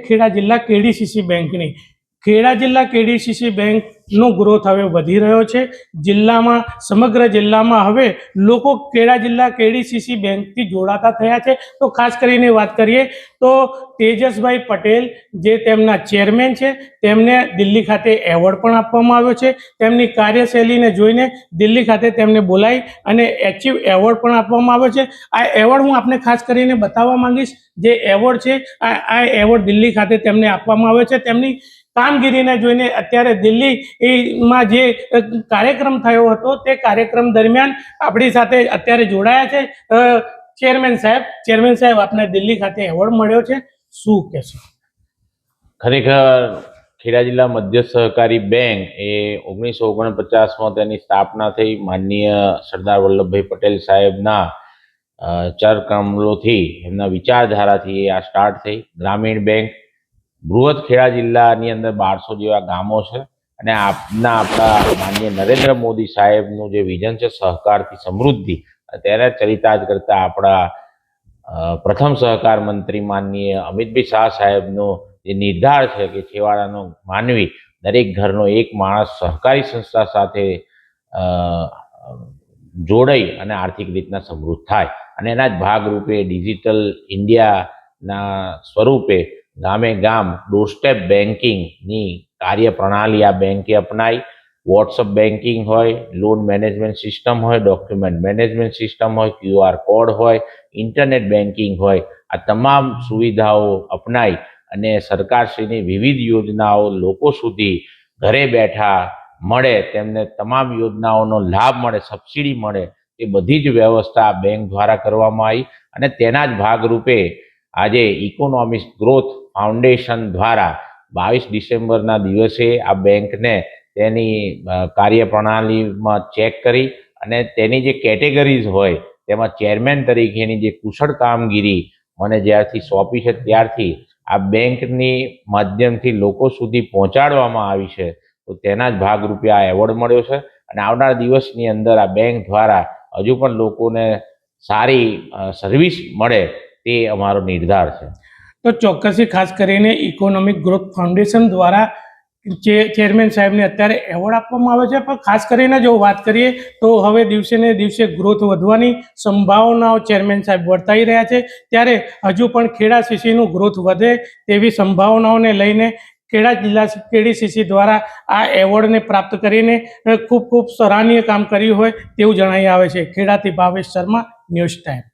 ખેડા જિલ્લા કેડીસીસી બેંકની ખેડા જિલ્લા કેડીસીસી બેંકનો ગ્રોથ હવે વધી રહ્યો છે। જિલ્લામાં સમગ્ર જિલ્લામાં હવે લોકો ખેડા જિલ્લા કેડીસીસી બેંકથી જોડાતા થયા છે। તો ખાસ કરીને વાત કરીએ તો તેજસભાઈ પટેલ જે તેમના ચેરમેન છે તેમને દિલ્હી ખાતે એવોર્ડ પણ આપવામાં આવ્યો છે। તેમની કાર્યશૈલીને જોઈને દિલ્હી ખાતે તેમને બોલાવી અને એચિવ એવોર્ડ પણ આપવામાં આવ્યો છે। આ એવોર્ડ હું આપને ખાસ કરીને બતાવવા માંગીશ। જે એવોર્ડ છે આ એવોર્ડ દિલ્હી ખાતે તેમને આપવામાં આવ્યો છે। તેમની કામગીરીને જોઈને અત્યારે દિલ્હીમાં જે કાર્યક્રમ થયો હતો તે કાર્યક્રમ દરમિયાન આપણી સાથે અત્યારે જોડાયા છે ચેરમેન સાહેબ આપને દિલ્હી ખાતે એવોર્ડ મળ્યો છે, શું કહેશો? ખરેખર ખેડા જિલ્લા મધ્ય સહકારી બેંક એ 1949માં તેની સ્થાપના થઈ। માનનીય સરદાર વલ્લભભાઈ પટેલ સાહેબના ચરકમલોથી એમના વિચારધારાથી આ સ્ટાર્ટ થઈ। ગ્રામીણ બેંક બૃહદ ખેડા જિલ્લાની અંદર 1200 જેવા ગામો છે અને આપણા માનનીય નરેન્દ્ર મોદી સાહેબનું જે વિઝન છે સહકારથી સમૃદ્ધિ, ત્યારે ચરિતાર્થ કરતા આપણા પ્રથમ સહકાર મંત્રી માનનીય અમિતભાઈ શાહ સાહેબનો જે નિર્ધાર છે કે છેવાડાનો માનવી દરેક ઘરનો એક માણસ સહકારી સંસ્થા સાથે જોડાઈ અને આર્થિક રીતના સમૃદ્ધ થાય અને એના જ ભાગરૂપે ડિજિટલ ઇન્ડિયાના સ્વરૂપે ગામે ગામ ડોરસ્ટેપ બેન્કિંગની કાર્યપ્રણાલી આ બેંકે અપનાવી। વોટ્સઅપ બેન્કિંગ હોય, લોન મેનેજમેન્ટ સિસ્ટમ હોય, ડોક્યુમેન્ટ મેનેજમેન્ટ સિસ્ટમ હોય, QR કોડ હોય, ઇન્ટરનેટ બેન્કિંગ હોય, આ તમામ સુવિધાઓ અપનાવી અને સરકારશ્રીની વિવિધ યોજનાઓ લોકો સુધી ઘરે બેઠા મળે, તેમને તમામ યોજનાઓનો લાભ મળે, સબસિડી મળે, એ બધી જ વ્યવસ્થા બેંક દ્વારા કરવામાં આવી અને તેના જ ભાગરૂપે આજે ઇકોનોમિક ગ્રોથ ફાઉન્ડેશન દ્વારા 22 ડિસેમ્બરના દિવસે આ બેંકને તેની કાર્યપ્રણાલીમાં ચેક કરી અને તેની જે કેટેગરીઝ હોય તેમાં ચેરમેન તરીકેની જે કુશળ કામગીરી મને જ્યારથી સોંપી છે ત્યારથી આ બેંકની માધ્યમથી લોકો સુધી પહોંચાડવામાં આવી છે। તો તેના જ ભાગરૂપે આ એવોર્ડ મળ્યો છે અને આવનાર દિવસની અંદર આ બેંક દ્વારા હજુ પણ લોકોને સારી સર્વિસ મળે તે અમારો નિર્ધાર છે। તો ચોક્કસથી ખાસ કરીને ઇકોનોમિક ગ્રોથ ફાઉન્ડેશન દ્વારા ચેરમેન સાહેબને અત્યારે એવોર્ડ આપવામાં આવે છે, પણ ખાસ કરીને જો વાત કરીએ તો હવે દિવસે ને દિવસે ગ્રોથ વધવાની સંભાવનાઓ ચેરમેન સાહેબ વર્તાઈ રહ્યા છે। ત્યારે હજુ પણ ખેડા સીસીનું ગ્રોથ વધે તેવી સંભાવનાઓને લઈને ખેડા જિલ્લા કેડીસીસી દ્વારા આ એવોર્ડને પ્રાપ્ત કરીને ખૂબ સરાહનીય કામ કર્યું હોય તેવું જણાઈ આવે છે। ખેડાથી ભાવેશ શર્મા, ન્યૂઝ ટાઈમ।